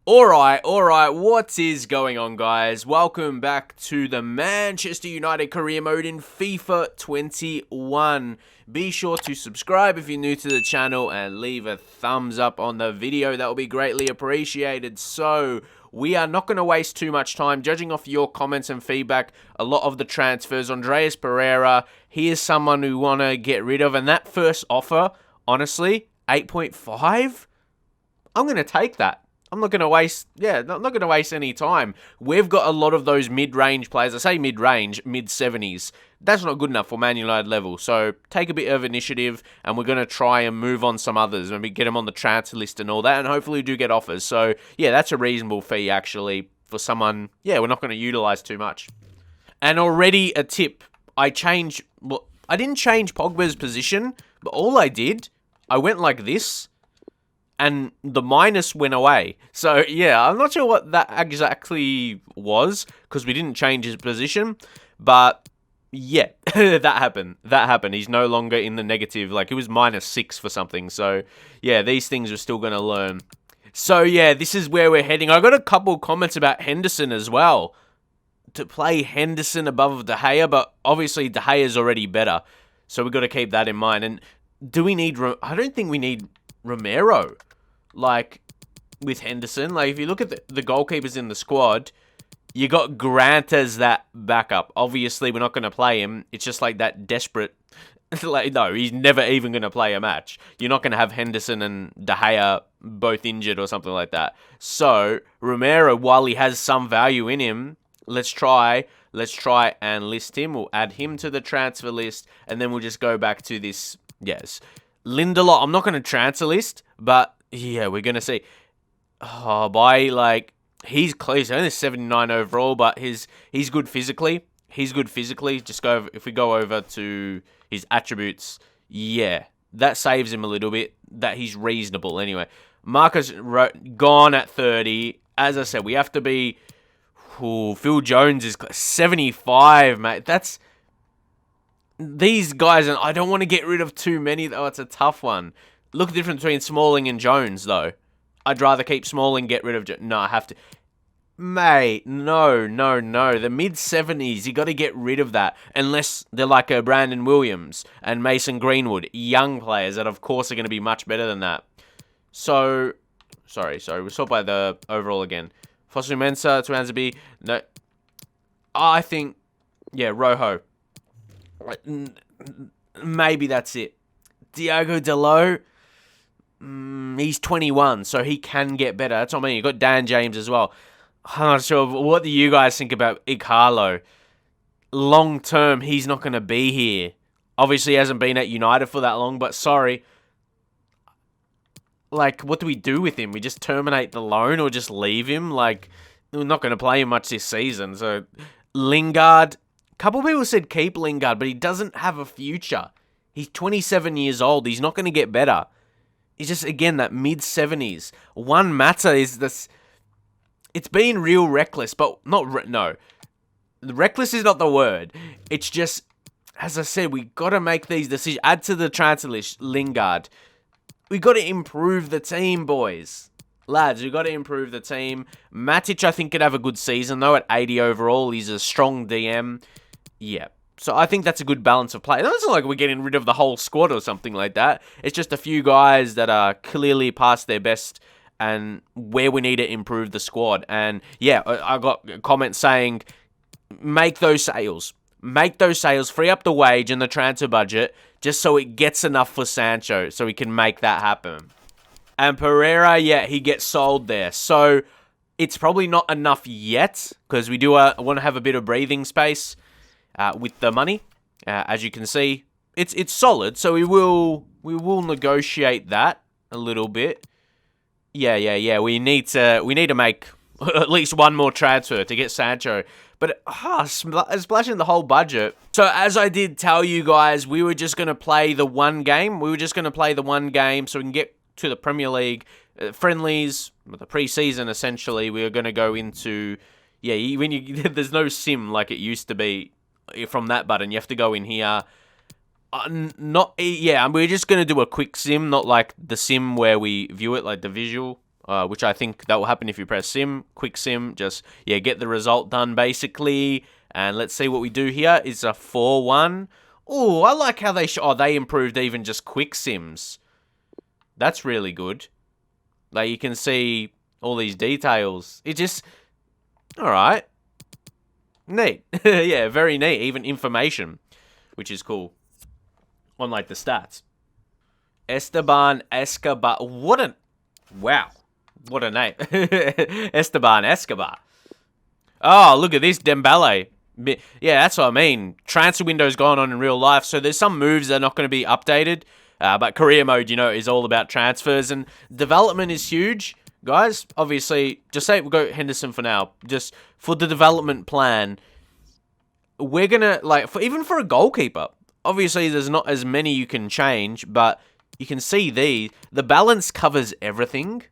Alright, what is going on, guys? Welcome back to the Manchester United career mode in FIFA 21. Be sure to subscribe if you're new to the channel and leave a thumbs up on the video. That will be greatly appreciated. So, we are not going to waste too much time. Judging off your comments and feedback, a lot of the transfers, Andreas Pereira, he is someone we want to get rid of. And that first offer, honestly, 8.5? I'm going to take that. I'm not going to waste, not going to waste any time. We've got a lot of those mid-range players. I say mid-range, mid-70s. That's not good enough for Man United level. So take a bit of initiative, and we're going to try and move on some others. Maybe get them on the transfer list and all that, and hopefully we do get offers. So, yeah, that's a reasonable fee, actually, for someone, we're not going to utilise too much. And already a tip. I didn't change Pogba's position, but all I did, I went like this, and the minus went away. So, yeah, I'm not sure what that exactly was, because we didn't change his position. But, yeah, that happened. He's no longer in the negative. Like, he was -6 for something. So, yeah, these things we're still going to learn. So, yeah, this is where we're heading. I got a couple comments about Henderson as well. To play Henderson above De Gea, but obviously De Gea is already better. So, we've got to keep that in mind. And do we need... I don't think we need Romero. Like, with Henderson, like, if you look at the goalkeepers in the squad, you got Grant as that backup. Obviously, we're not going to play him. It's just like that desperate... like, no, he's never even going to play a match. You're not going to have Henderson and De Gea both injured or something like that. So, Romero, while he has some value in him, let's try and list him. We'll add him to the transfer list, and then we'll just go back to this. Yes. Lindelof, I'm not going to transfer list, but... yeah, we're going to see. Oh, he's close. He's only 79 overall, but he's good physically. Just if we go over to his attributes, yeah, that saves him a little bit. That he's reasonable anyway. Marcus gone at 30. As I said, we have to be... Phil Jones is 75, mate. That's... these guys, and I don't want to get rid of too many, though. It's a tough one. Look at the difference between Smalling and Jones, though. I'd rather keep Smalling, get rid of Jones. No, I have to. Mate, no. The mid-70s, you got to get rid of that. Unless they're like a Brandon Williams and Mason Greenwood. Young players that, of course, are going to be much better than that. So, sorry. We'll sort by the overall again. Fosu Mensah, Tuanzebe. No. I think, Rojo. Maybe that's it. Diogo Dalot. He's 21, so he can get better. That's what I mean. You got Dan James as well. I'm not sure. What do you guys think about Igalo? Long term, he's not going to be here. Obviously, he hasn't been at United for that long, but sorry. Like, what do we do with him? We just terminate the loan or just leave him? Like, we're not going to play him much this season. So, Lingard. A couple people said keep Lingard, but he doesn't have a future. He's 27 years old. He's not going to get better. He's just, again, that mid-70s. One matter is this... it's being real reckless, but not... no. Reckless is not the word. It's just, as I said, we got to make these decisions. Add to the transfer list, Lingard. We got to improve the team, boys. Lads, we got to improve the team. Matic, I think, could have a good season, though, at 80 overall. He's a strong DM. Yeah. So I think that's a good balance of play. It's not like we're getting rid of the whole squad or something like that. It's just a few guys that are clearly past their best and where we need to improve the squad. And yeah, I got comments saying, make those sales. Make those sales, free up the wage and the transfer budget just so it gets enough for Sancho so we can make that happen. And Pereira, he gets sold there. So it's probably not enough yet because we do want to have a bit of breathing space. With the money, as you can see, it's solid. So we will negotiate that a little bit. Yeah. We need to make at least one more transfer to get Sancho. But splashing the whole budget. So as I did tell you guys, we were just gonna play the one game. So we can get to the Premier League friendlies, the pre-season. Essentially, we are gonna go into there's no sim like it used to be. From that button, you have to go in here. We're just going to do a quick sim, not like the sim where we view it, like the visual. which I think that will happen if you press sim, quick sim, just, yeah, get the result done basically. And let's see what we do here. It's a 4-1. Oh, I like how they improved even just quick sims. That's really good. Like, you can see all these details. It just, all right. Neat. Yeah, very neat. Even information, which is cool. On, like, the stats. Esteban Escobar. Wow. What a name. Esteban Escobar. Oh, look at this, Dembele. Yeah, that's what I mean. Transfer window's going on in real life, so there's some moves that are not going to be updated. But career mode, you know, is all about transfers, and development is huge. Guys, obviously, just say we'll go Henderson for now. Just for the development plan, we're going to, like, even for a goalkeeper, obviously there's not as many you can change, but you can see the balance covers everything.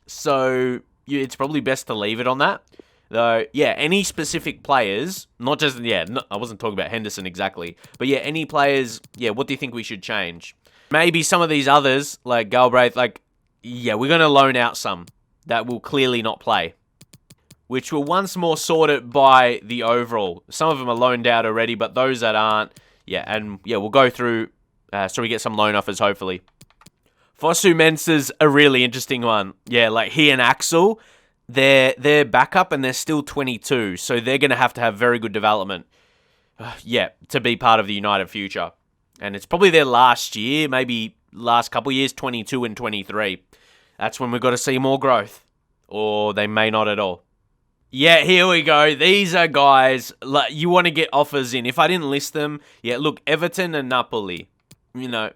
So it's probably best to leave it on that. Though, yeah, any specific players, not just, yeah, I wasn't talking about Henderson exactly, but yeah, any players, yeah, what do you think we should change? Maybe some of these others, like Galbraith, like, yeah, we're going to loan out some that will clearly not play, which will once more sort it by the overall. Some of them are loaned out already, but those that aren't, yeah, and yeah, we'll go through, so we get some loan offers, hopefully. Fosu Mensah's a really interesting one. Yeah, like he and Axel, they're backup and they're still 22, so they're going to have very good development. Yeah, to be part of the United future. And it's probably their last year, maybe last couple years, 22 and 23. That's when we've got to see more growth. Or they may not at all. Yeah, here we go. These are guys, like, you want to get offers in. If I didn't list them, yeah, look, Everton and Napoli. You know,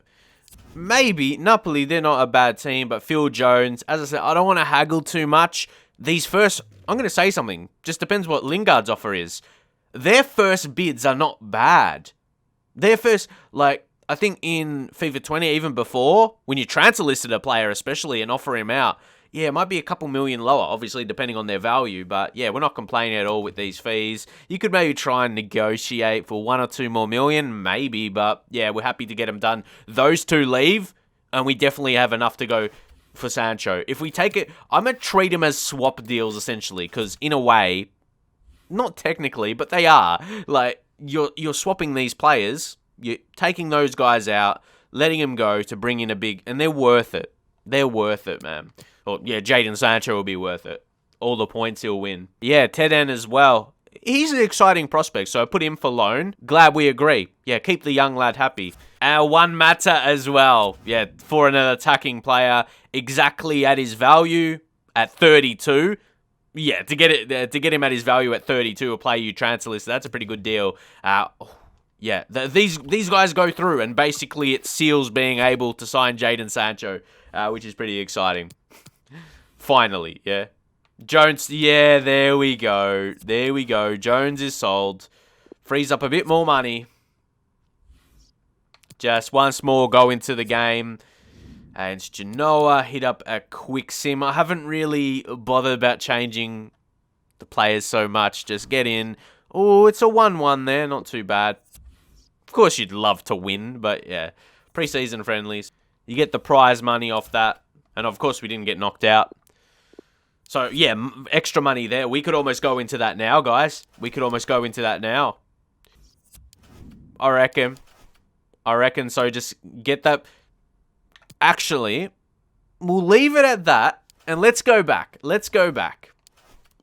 maybe Napoli, they're not a bad team, but Phil Jones, as I said, I don't want to haggle too much. These first, I'm going to say something, just depends what Lingard's offer is. Their first bids are not bad. Their first, like, I think in FIFA 20, even before, when you transfer listed a player especially and offer him out, yeah, it might be a couple million lower, obviously, depending on their value. But, yeah, we're not complaining at all with these fees. You could maybe try and negotiate for 1 or 2 more million, maybe. But, yeah, we're happy to get them done. Those two leave, and we definitely have enough to go for Sancho. If we take it, I'm going to treat them as swap deals, essentially. Because, in a way, not technically, but they are. Like, you're swapping these players. You're taking those guys out, letting them go to bring in a big... And they're worth it. They're worth it, man. Or, yeah, Jadon Sancho will be worth it. All the points he'll win. Yeah, Teden as well. He's an exciting prospect, so I put him for loan. Glad we agree. Yeah, keep the young lad happy. One Mata as well. Yeah, for an attacking player, exactly at his value at 32. Yeah, to get him at his value at 32, a player you transfer list, that's a pretty good deal. Yeah, these guys go through, and basically it seals being able to sign Jadon Sancho, which is pretty exciting. Finally, yeah. Jones, yeah, there we go. There we go. Jones is sold. Frees up a bit more money. Just once more go into the game. And Genoa hit up a quick sim. I haven't really bothered about changing the players so much. Just get in. Oh, it's a 1-1 there. Not too bad. Of course, you'd love to win, but yeah. Pre-season friendlies. You get the prize money off that. And of course, we didn't get knocked out. So, yeah, extra money there. We could almost go into that now, guys. We could almost go into that now. I reckon. So just get that. Actually, we'll leave it at that. And let's go back.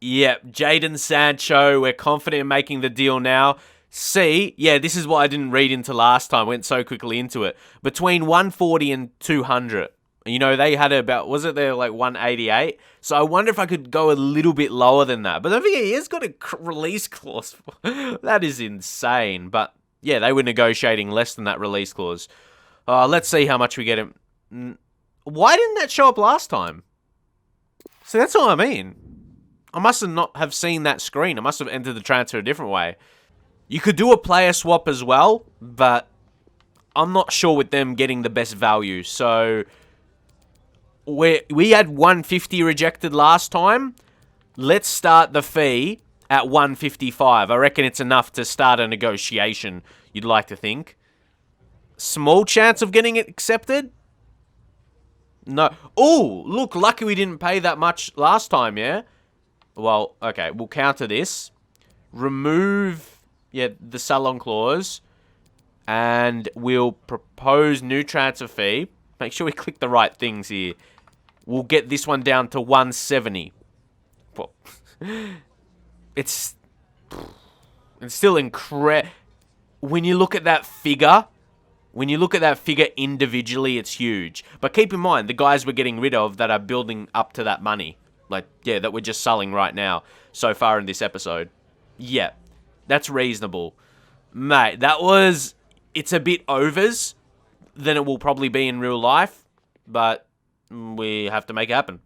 Yep, Jadon Sancho. We're confident in making the deal now. See, yeah, this is what I didn't read into last time. Went so quickly into it. Between 140 and 200. You know, they had about, was it there like 188? So I wonder if I could go a little bit lower than that. But don't forget, he has got a release clause. That is insane. But yeah, they were negotiating less than that release clause. Let's see how much we get him. Why didn't that show up last time? So that's what I mean. I must not have seen that screen. I must have entered the transfer a different way. You could do a player swap as well, but I'm not sure with them getting the best value. So we had 150 rejected last time. Let's start the fee at 155. I reckon it's enough to start a negotiation, you'd like to think. Small chance of getting it accepted? No. Oh, look, lucky we didn't pay that much last time, yeah? Well, okay, we'll counter this. Remove, the sell-on clause. And we'll propose new transfer fee. Make sure we click the right things here. We'll get this one down to 170. Well, it's still incredible. When you look at that figure, individually, it's huge. But keep in mind, the guys we're getting rid of that are building up to that money. Like, that we're just selling right now, so far in this episode. Yeah, that's reasonable. Mate, it's a bit overs than it will probably be in real life. But we have to make it happen.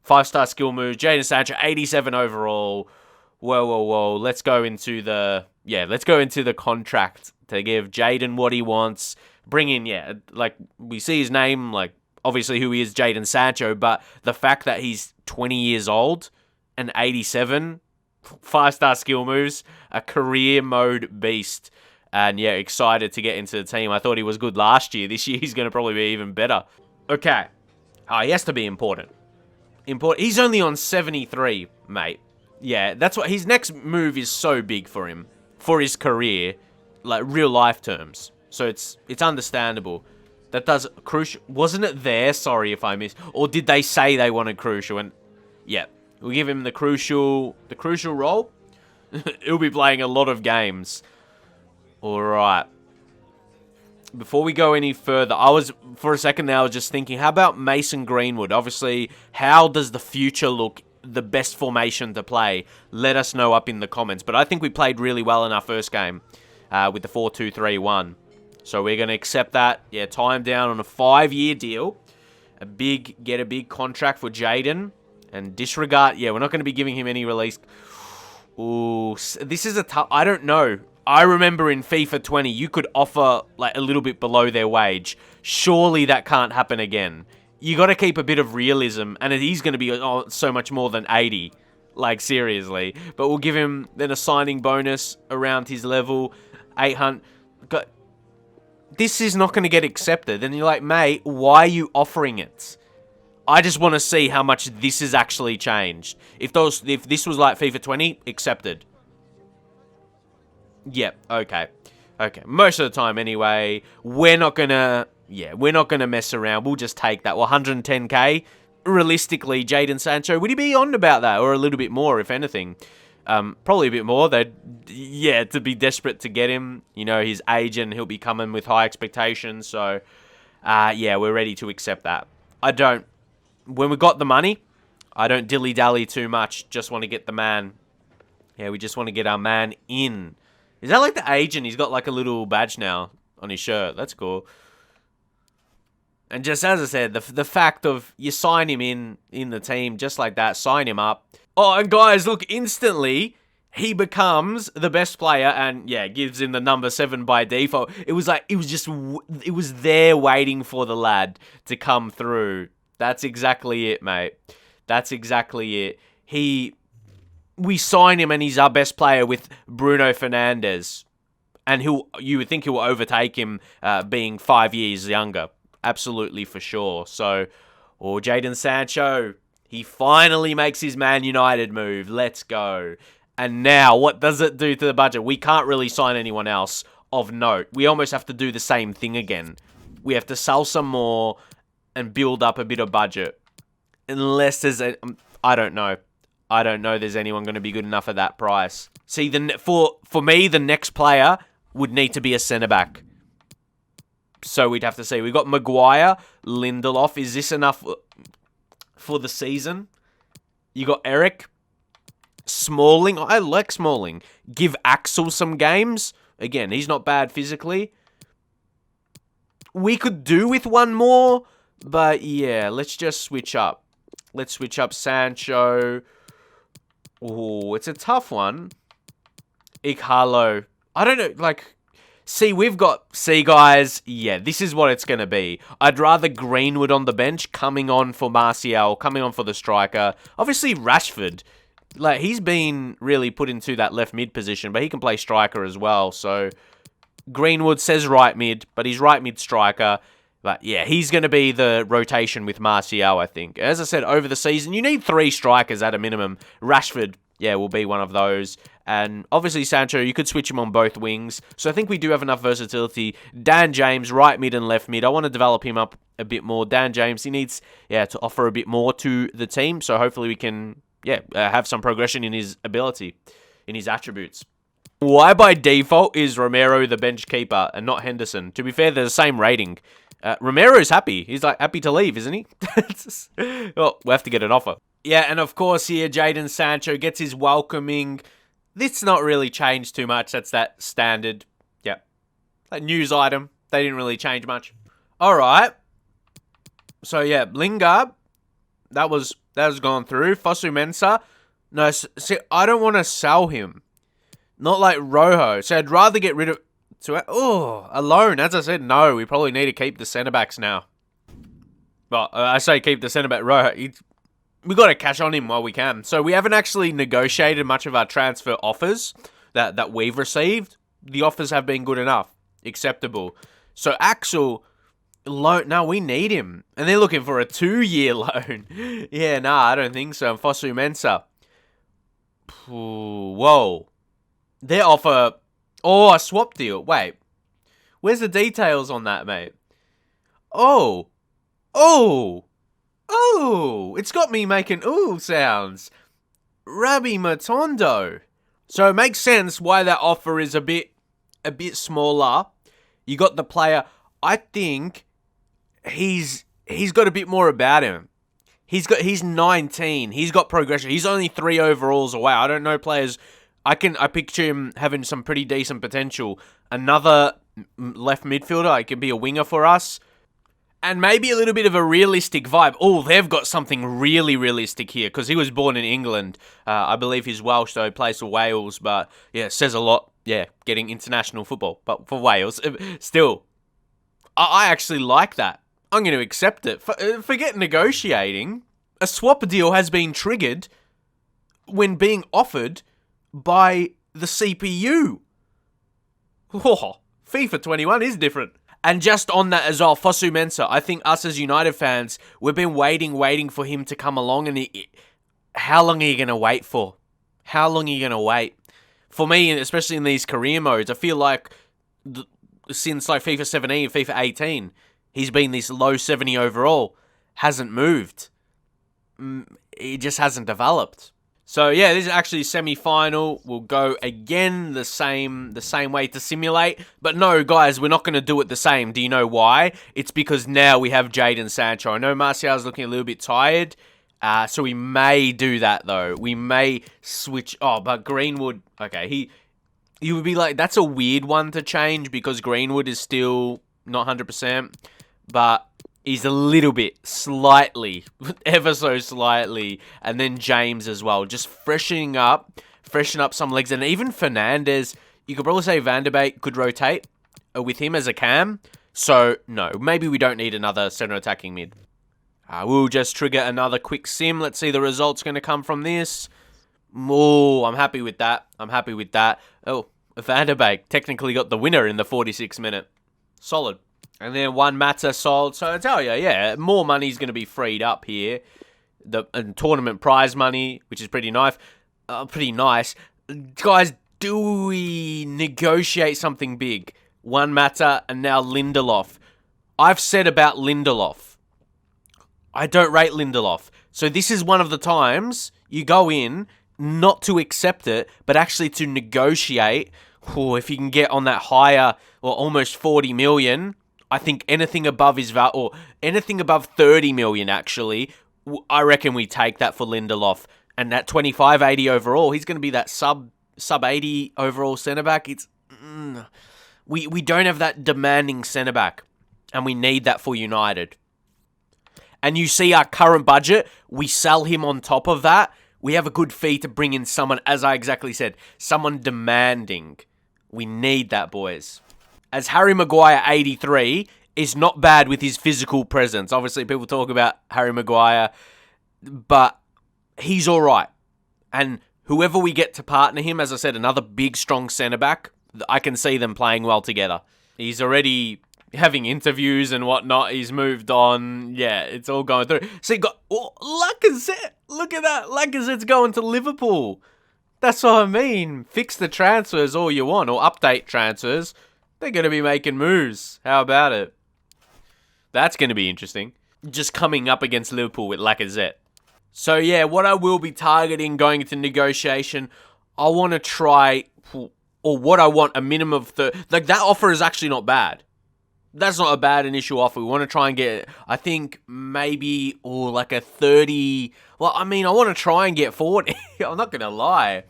5-star skill move, Jadon Sancho, 87 overall. Whoa. Let's go into the contract to give Jadon what he wants. Bring in, we see his name, obviously who he is, Jadon Sancho, but the fact that he's 20 years old and 87, 5-star skill moves, a career mode beast. And excited to get into the team. I thought he was good last year. This year he's going to probably be even better. Okay. He has to be important. He's only on 73, mate. Yeah, that's what his next move is so big for him, for his career, like real life terms. So it's understandable. That does crucial. Wasn't it there? Sorry if I missed. Or did they say they wanted crucial? And we'll give him the crucial role. He'll be playing a lot of games. All right. Before we go any further, for a second there, I was just thinking, how about Mason Greenwood? Obviously, how does the future look the best formation to play? Let us know up in the comments. But I think we played really well in our first game with the 4-2-3-1. So we're going to accept that. Yeah, tie him down on a 5-year deal. Get a big contract for Jadon. And disregard, we're not going to be giving him any release. Ooh, this is a tough, I don't know. I remember in FIFA 20, you could offer like a little bit below their wage. Surely that can't happen again. You got to keep a bit of realism, and he's going to be so much more than 80. Like, seriously. But we'll give him then a signing bonus around his level, 800. This is not going to get accepted. And you're like, mate, why are you offering it? I just want to see how much this has actually changed. If this was like FIFA 20, accepted. Yep, okay. Okay, most of the time anyway, we're not gonna mess around. We'll just take that. Well, 110k. Realistically, Jadon Sancho, would he be on about that? Or a little bit more, if anything? Probably a bit more. To be desperate to get him. You know, his agent, he'll be coming with high expectations. So, we're ready to accept that. When we got the money, I don't dilly-dally too much. Just want to get the man. Yeah, we just want to get our man in. Is that like the agent? He's got like a little badge now on his shirt. That's cool. And just as I said, the fact of you sign him in the team just like that, sign him up. Oh, and guys, look, instantly he becomes the best player and gives him the number 7 by default. It was there waiting for the lad to come through. That's exactly it, mate. That's exactly it. We sign him and he's our best player with Bruno Fernandes. And you would think he'll overtake him being 5 years younger. Absolutely, for sure. So, Jadon Sancho, he finally makes his Man United move. Let's go. And now, what does it do to the budget? We can't really sign anyone else of note. We almost have to do the same thing again. We have to sell some more and build up a bit of budget. Unless there's I don't know. I don't know there's anyone going to be good enough at that price. See, for me, the next player would need to be a centre-back. So we'd have to see. We got Maguire, Lindelof. Is this enough for the season? You got Eric, Smalling. I like Smalling. Give Axel some games. Again, he's not bad physically. We could do with one more, but let's just switch up. Let's switch up Sancho. Oh, it's a tough one. Ighalo. I don't know, see guys, this is what it's going to be. I'd rather Greenwood on the bench coming on for Martial, coming on for the striker. Obviously, Rashford, he's been really put into that left mid position, but he can play striker as well. So, Greenwood says right mid, but he's right mid striker. But yeah, he's going to be the rotation with Martial, I think. As I said, over the season, you need 3 strikers at a minimum. Rashford, yeah, will be one of those. And obviously Sancho, you could switch him on both wings. So I think we do have enough versatility. Dan James, right mid and left mid. I want to develop him up a bit more. Dan James, he needs, to offer a bit more to the team. So hopefully we can, have some progression in his ability, in his attributes. Why by default is Romero the bench keeper and not Henderson? To be fair, they're the same rating. Romero's happy. He's like happy to leave, isn't he? Well, we'll have to get an offer. Yeah, and of course here, Jadon Sancho gets his welcoming. This not really changed too much. That's that standard, that news item. They didn't really change much. All right. So yeah, Lingard, that was gone through. Fosu Mensah. No, see, I don't want to sell him. Not like Rojo. So I'd rather get rid of... alone. As I said, no. We probably need to keep the centre-backs now. Well, I say keep the centre-back. Rojo, we got to cash on him while we can. So we haven't actually negotiated much of our transfer offers that we've received. The offers have been good enough. Acceptable. So Axel... loan. No, we need him. And they're looking for a 2-year loan. Yeah, nah, I don't think so. And Fosu Mensah. Whoa. Their offer... Oh, a swap deal. Wait. Where's the details on that, mate? Oh. It's got me making ooh sounds. Rabbi Matondo. So it makes sense why that offer is a bit smaller. You got the player. I think he's got a bit more about him. He's 19. He's got progression. He's only 3 overalls away. I don't know players. I picture him having some pretty decent potential. Another left midfielder. He could be a winger for us. And maybe a little bit of a realistic vibe. Oh, they've got something really realistic here. Because he was born in England. I believe he's Welsh, though. He plays for Wales. But, yeah, says a lot. Yeah, getting international football. But for Wales, still. I actually like that. I'm going to accept it. Forget negotiating. A swap deal has been triggered when being offered by the CPU. Oh, FIFA 21 is different. And just on that as well, Fosu Mensah, I think us as United fans, we've been waiting for him to come along. And how long are you going to wait for? How long are you going to wait? For me, especially in these career modes, I feel like since like FIFA 17, FIFA 18, he's been this low 70 overall. Hasn't moved. He just hasn't developed. So yeah, this is actually semi-final. We'll go again the same way to simulate. But no, guys, we're not going to do it the same. Do you know why? It's because now we have Jadon Sancho. I know Martial's looking a little bit tired. So we may do that, though. We may switch... Oh, but Greenwood... Okay, he would be like... That's a weird one to change because Greenwood is still not 100%. But... he's a little bit, slightly, ever so slightly. And then James as well. Just freshen up some legs. And even Fernandes, you could probably say Van der Beek could rotate with him as a cam. So, no, maybe we don't need another center attacking mid. We'll just trigger another quick sim. Let's see the results going to come from this. Oh, I'm happy with that. Oh, Van der Beek technically got the winner in the 46th minute. Solid. And then one Mata sold. So I tell you, yeah, more money's going to be freed up here. And tournament prize money, which is pretty nice. Guys, do we negotiate something big? One Mata and now Lindelof. I've said about Lindelof. I don't rate Lindelof. So this is one of the times you go in not to accept it, but actually to negotiate. If you can get on that higher or almost 40 million... I think anything above his value, or anything above 30 million, actually, I reckon we take that for Lindelof. And that 25-80 overall, he's going to be that sub 80 overall centre-back. We don't have that demanding centre-back, and we need that for United. And you see our current budget, we sell him on top of that. We have a good fee to bring in someone, as I exactly said, someone demanding. We need that, boys. As Harry Maguire 83 is not bad with his physical presence. Obviously, people talk about Harry Maguire, but he's all right. And whoever we get to partner him, as I said, another big, strong centre-back, I can see them playing well together. He's already having interviews and whatnot. He's moved on. Yeah, it's all going through. So you got Lacazette. Look at that. Lacazette's going to Liverpool. That's what I mean. Fix the transfers all you want, or update transfers. They're going to be making moves. How about it? That's going to be interesting. Just coming up against Liverpool with Lacazette. So yeah, what I will be targeting going into negotiation, I want to try, or what I want, a minimum of like that offer is actually not bad. That's not a bad initial offer. We want to try and get, I think maybe, like a 30. Well, I mean, I want to try and get 40. I'm not going to lie.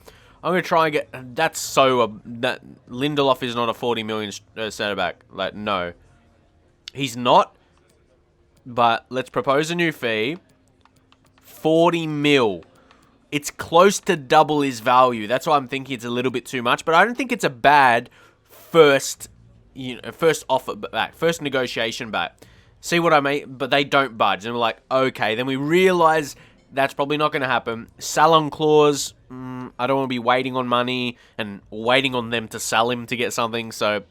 I'm going to try and get, that Lindelof is not a 40 million centre back. Like, no. He's not. But let's propose a new fee. 40 mil. It's close to double his value. That's why I'm thinking it's a little bit too much. But I don't think it's a bad first offer back. First negotiation back. See what I mean? But they don't budge. And we're like, okay. Then we realize that's probably not going to happen. Sell-on clause. I don't want to be waiting on money and waiting on them to sell him to get something. So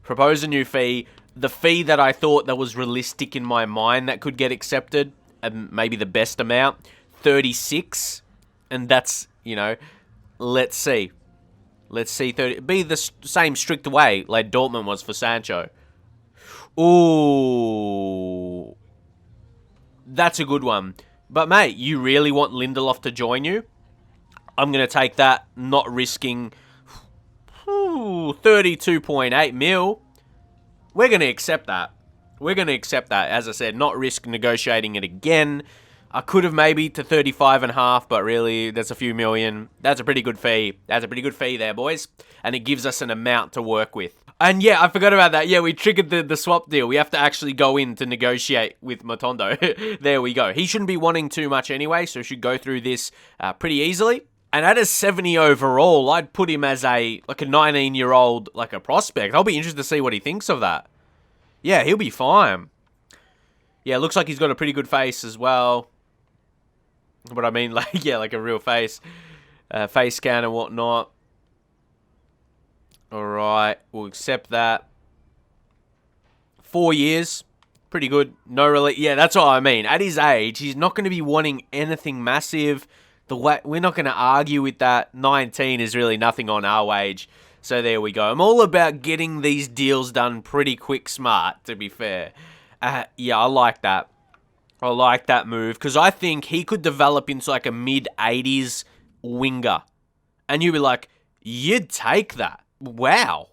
propose a new fee. The fee that I thought that was realistic in my mind that could get accepted, and maybe the best amount, 36. And that's, let's see. Let's see, 30. Be the same strict way like Dortmund was for Sancho. Ooh. That's a good one. But, mate, you really want Lindelof to join you? I'm going to take that, not risking 32.8 mil. We're going to accept that. We're going to accept that. As I said, not risk negotiating it again. I could have maybe to 35.5, but really, that's a few million. That's a pretty good fee. That's a pretty good fee there, boys. And it gives us an amount to work with. And yeah, I forgot about that. Yeah, we triggered the swap deal. We have to actually go in to negotiate with Matondo. There we go. He shouldn't be wanting too much anyway, so should go through this pretty easily. And at a 70 overall, I'd put him as a 19-year-old, like a prospect. I'll be interested to see what he thinks of that. Yeah, he'll be fine. Yeah, looks like he's got a pretty good face as well. But I mean, like a real face. Face scan and whatnot. Alright, we'll accept that. 4 years. Pretty good. No really. Yeah, that's what I mean. At his age, he's not going to be wanting anything massive. We're not going to argue with that. 19 is really nothing on our wage. So there we go. I'm all about getting these deals done pretty quick smart, to be fair. Yeah, I like that. I like that move because I think he could develop into like a mid-80s winger. And you'd be like, you'd take that. Wow.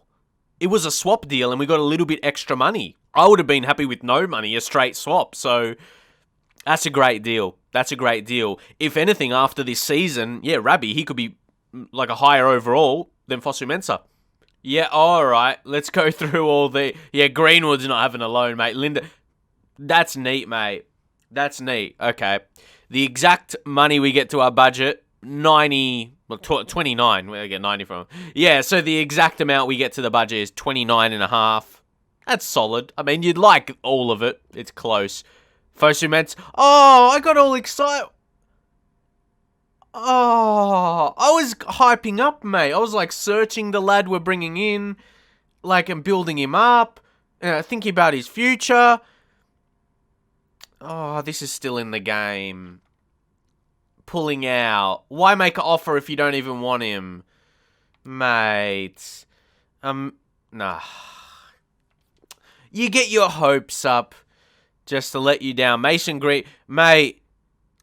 It was a swap deal and we got a little bit extra money. I would have been happy with no money, a straight swap. So that's a great deal. That's a great deal. If anything, after this season, yeah, Rabbi, he could be like a higher overall than Fosu Mensah. Yeah, alright. Let's go through all the... Yeah, Greenwood's not having a loan, mate. Linda... That's neat, mate. That's neat. Okay. The exact money we get to our budget, 90... Well, 29. Where I get 90 from? Yeah, so the exact amount we get to the budget is 29.5. That's solid. I mean, you'd like all of it. It's close. Fosu Mensah... Oh, I got all excited... Oh, I was hyping up, mate. I was like searching the lad we're bringing in, like, and building him up, thinking about his future. Oh, this is still in the game. Pulling out. Why make an offer if you don't even want him? Mate. Nah. You get your hopes up just to let you down. Mason Green, mate,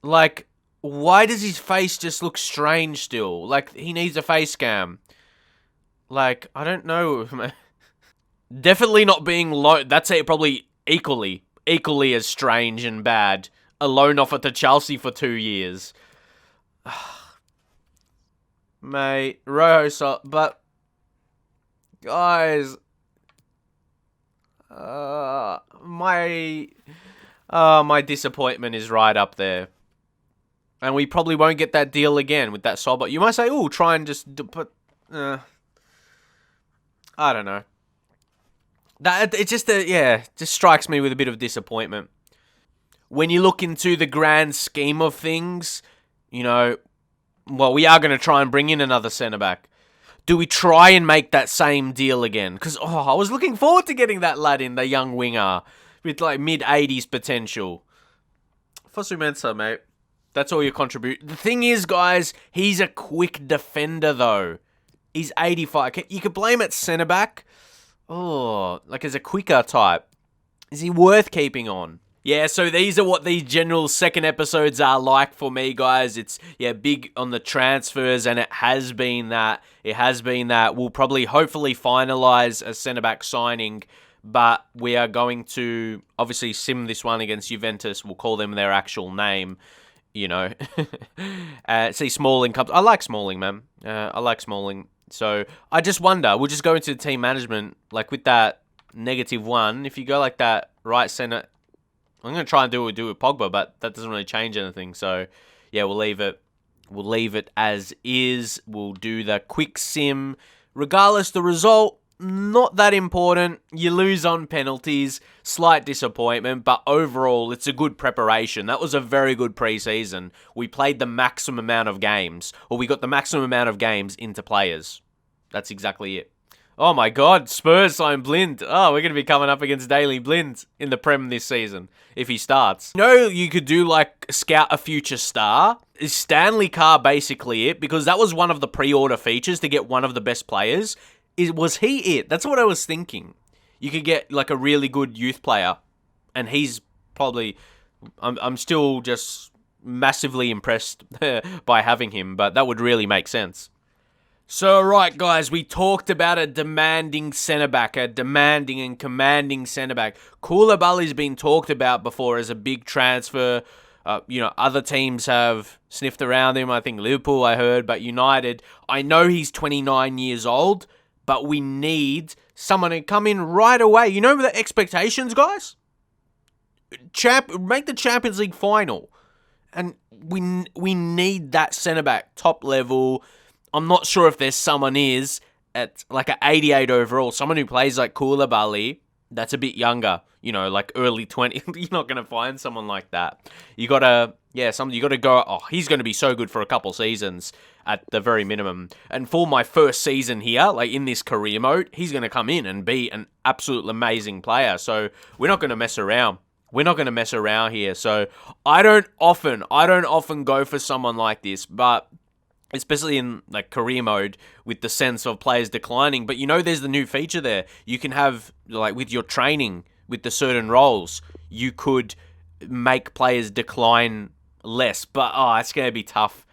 like... Why does his face just look strange still? Like, he needs a face cam. Like, I don't know. Definitely not being loan. That's it, probably equally as strange and bad. A loan offer to Chelsea for 2 years. Mate, Rojo, but... Guys... my disappointment is right up there. And we probably won't get that deal again with that Sobot. You might say, oh, try and just put... I don't know. It just, just strikes me with a bit of disappointment. When you look into the grand scheme of things, well, we are going to try and bring in another centre-back. Do we try and make that same deal again? Because, I was looking forward to getting that lad in, the young winger, with like mid-80s potential. Fosu Mensah, mate. That's all you contribute. The thing is, guys, he's a quick defender, though. He's 85. You could blame it centre-back. Like as a quicker type. Is he worth keeping on? Yeah, so these are what these general second episodes are like for me, guys. It's, big on the transfers, and it has been that. We'll probably, hopefully, finalise a centre-back signing, but we are going to, obviously, sim this one against Juventus. We'll call them their actual name, See, Smalling comes. I like Smalling, man. I like Smalling. So, I just wonder, we'll just go into the team management, like with that -1, if you go like that right centre, I'm going to try and do what we do with Pogba, but that doesn't really change anything. So, we'll leave it. We'll leave it as is. We'll do the quick sim. Regardless, the result, not that important. You lose on penalties. Slight disappointment, but overall, it's a good preparation. That was a very good preseason. We played the maximum amount of games, or we got the maximum amount of games into players. That's exactly it. Oh my God, Spurs signed Blind. Oh, we're going to be coming up against Daley Blind in the Prem this season, if he starts. You could do like scout a future star. Is Stanley Carr basically it? Because that was one of the pre-order features to get one of the best players. Was he it? That's what I was thinking. You could get like a really good youth player, and he's probably... I'm still just massively impressed by having him, but that would really make sense. So, right, guys, we talked about a demanding centre-back, a demanding and commanding centre-back. Koulibaly's been talked about before as a big transfer. Other teams have sniffed around him. I think Liverpool, I heard, but United. I know he's 29 years old, but we need someone to come in right away. You know the expectations, guys? Make the Champions League final. And we need that centre-back, top level. I'm not sure if there's someone at like an 88 overall, someone who plays like Koulibaly, that's a bit younger, like early 20s. You're not going to find someone like that. You got to go, he's going to be so good for a couple seasons at the very minimum. And for my first season here, like in this career mode, he's going to come in and be an absolute amazing player. So we're not going to mess around. We're not going to mess around here. So I don't often go for someone like this, but especially in like career mode with the sense of players declining. But there's the new feature there. You can have, like with your training, with the certain roles, you could make players decline less. But, it's going to be tough.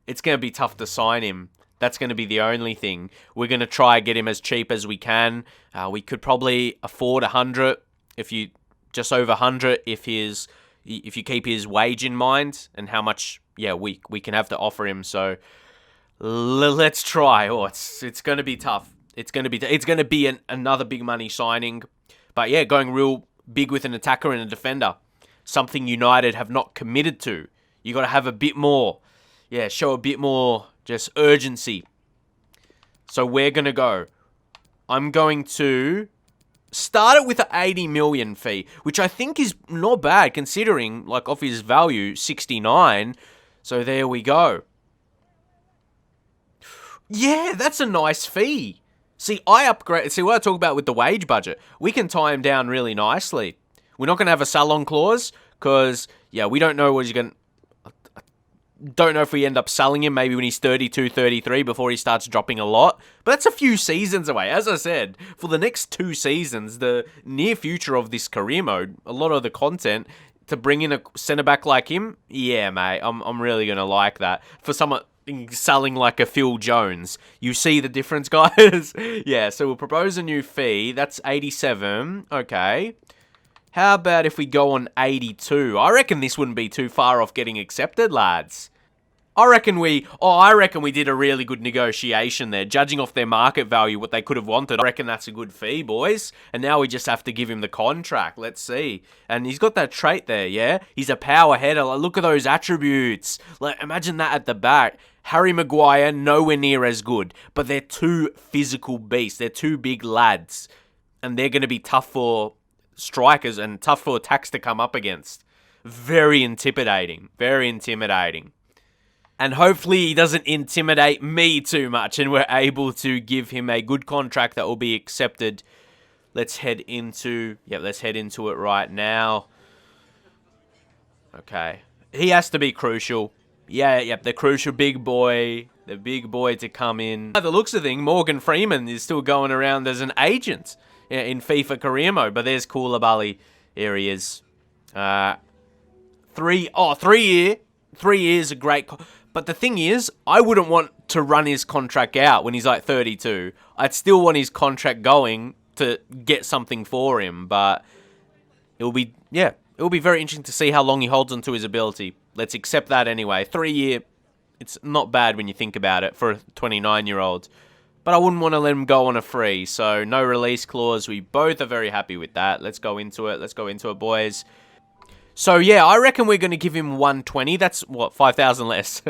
It's going to be tough to sign him. That's going to be the only thing. We're going to try get him as cheap as we can. We could probably afford 100, just over 100 if you keep his wage in mind and how much, we can have to offer him. So let's try. It's going to be tough. It's going to be another big money signing. But going real big with an attacker and a defender. Something United have not committed to. You got to have a bit more. Show a bit more just urgency. So we're going to go. I'm going to start it with an 80 million fee, which I think is not bad considering, like, off his value, 69. So there we go. Yeah, that's a nice fee. See, what I talk about with the wage budget, we can tie him down really nicely. We're not going to have a sell-on clause because, we don't know what he's going to... Don't know if we end up selling him maybe when he's 32, 33 before he starts dropping a lot. But that's a few seasons away. As I said, for the next 2 seasons, the near future of this career mode, a lot of the content, to bring in a centre-back like him, mate, I'm really going to like that. For someone selling like a Phil Jones, you see the difference, guys? So we'll propose a new fee. That's 87. Okay. How about if we go on 82? I reckon this wouldn't be too far off getting accepted, lads. I reckon we did a really good negotiation there, judging off their market value, what they could have wanted. I reckon that's a good fee, boys. And now we just have to give him the contract. Let's see. And he's got that trait there, yeah? He's a power header. Like, look at those attributes. Like, imagine that at the back. Harry Maguire, nowhere near as good. But they're 2 physical beasts. They're 2 big lads. And they're going to be tough for strikers and tough for attacks to come up against. Very intimidating. Very intimidating. And hopefully he doesn't intimidate me too much and we're able to give him a good contract that will be accepted. Let's head into it right now. Okay. He has to be crucial. Yeah, the crucial big boy. The big boy to come in. By the looks of things, Morgan Freeman is still going around as an agent in FIFA career mode. But there's Koulibaly. Here he is. 3 year. 3 years, a great... But the thing is, I wouldn't want to run his contract out when he's like 32. I'd still want his contract going to get something for him. But it'll be very interesting to see how long he holds onto his ability. Let's accept that anyway. 3 year, it's not bad when you think about it for a 29-year-old. But I wouldn't want to let him go on a free. So no release clause. We both are very happy with that. Let's go into it. Let's go into it, boys. So, yeah, I reckon we're going to give him 120. That's, what, 5,000 less.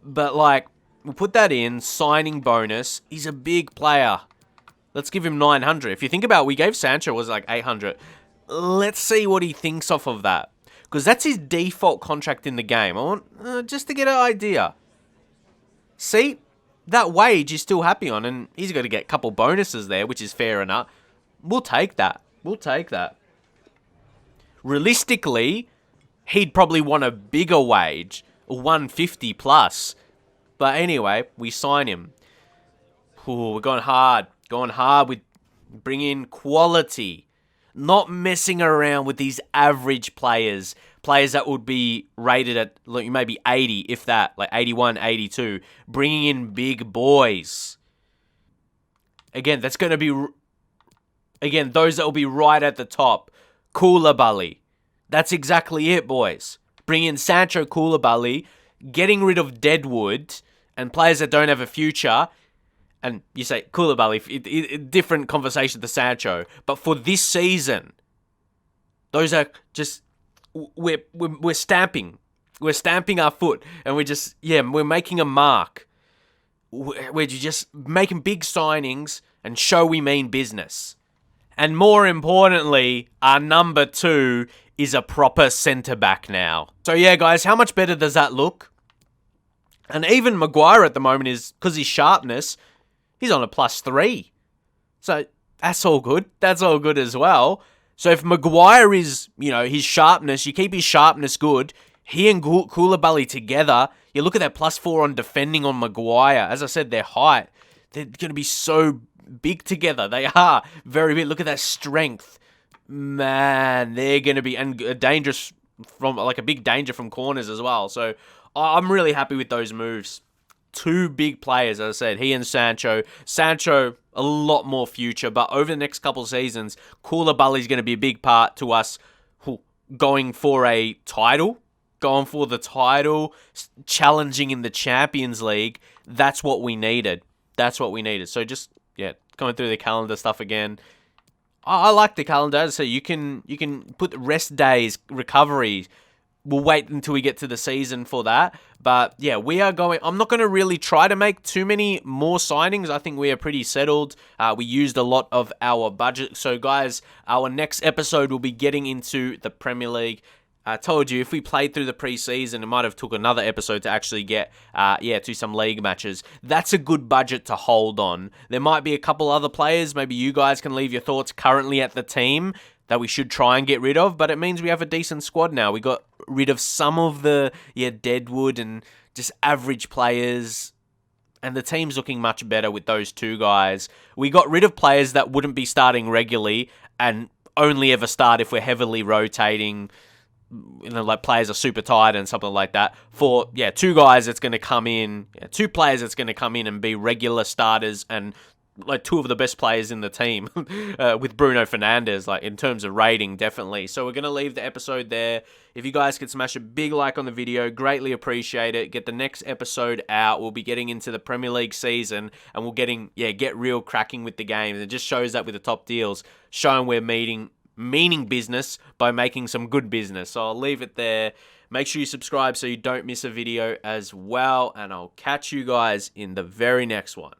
But, like, we'll put that in. Signing bonus. He's a big player. Let's give him 900. If you think about it, we gave Sancho was like 800. Let's see what he thinks off of that. Because that's his default contract in the game. I want just to get an idea. See? That wage he's still happy on. And he's got to get a couple bonuses there, which is fair enough. We'll take that. We'll take that. Realistically, he'd probably want a bigger wage, 150 plus. But anyway, we sign him. Ooh, we're going hard with bringing quality. Not messing around with these average players. Players that would be rated at like, maybe 80, if that, like 81, 82. Bringing in big boys. Again, that's going to be... Again, those that will be right at the top. Koulibaly. That's exactly it, boys. Bring in Sancho, Koulibaly, getting rid of Deadwood and players that don't have a future. And you say, Koulibaly, different conversation to Sancho. But for this season, those are just... We're stamping. We're stamping our foot. And we're making a mark. We're just making big signings and show we mean business. And more importantly, our number 2 is a proper centre-back now. So yeah, guys, how much better does that look? And even Maguire at the moment is, because his sharpness, he's on a +3. So that's all good. That's all good as well. So if Maguire is, his sharpness, you keep his sharpness good, he and Koulibaly together, you look at that +4 on defending on Maguire. As I said, their height, they're going to be so big together. They are very big. Look at that strength. Man, they're going to be dangerous from like a big danger from corners as well. So I'm really happy with those moves. 2 big players, as I said, he and Sancho. Sancho, a lot more future, but over the next couple of seasons, Koulibaly is going to be a big part to us going for a title, going for the title, challenging in the Champions League. That's what we needed. That's what we needed. So just, going through the calendar stuff again. I like the calendar. So you can put rest days, recovery. We'll wait until we get to the season for that. But yeah, we are going... I'm not going to really try to make too many more signings. I think we are pretty settled. We used a lot of our budget. So guys, our next episode will be getting into the Premier League. I told you, if we played through the preseason, it might have took another episode to actually get, to some league matches. That's a good budget to hold on. There might be a couple other players. Maybe you guys can leave your thoughts currently at the team that we should try and get rid of. But it means we have a decent squad now. We got rid of some of the, Deadwood and just average players. And the team's looking much better with those 2 guys. We got rid of players that wouldn't be starting regularly and only ever start if we're heavily rotating. Like players are super tired and something like that. For 2 guys that's going to come in, 2 players that's going to come in and be regular starters and like 2 of the best players in the team with Bruno Fernandes, like in terms of rating, definitely. So we're going to leave the episode there. If you guys could smash a big like on the video, greatly appreciate it. Get the next episode out. We'll be getting into the Premier League season and we'll get real cracking with the games. It just shows that with the top deals, showing we're meaning business by making some good business. So I'll leave it there. Make sure you subscribe so you don't miss a video as well. And I'll catch you guys in the very next one.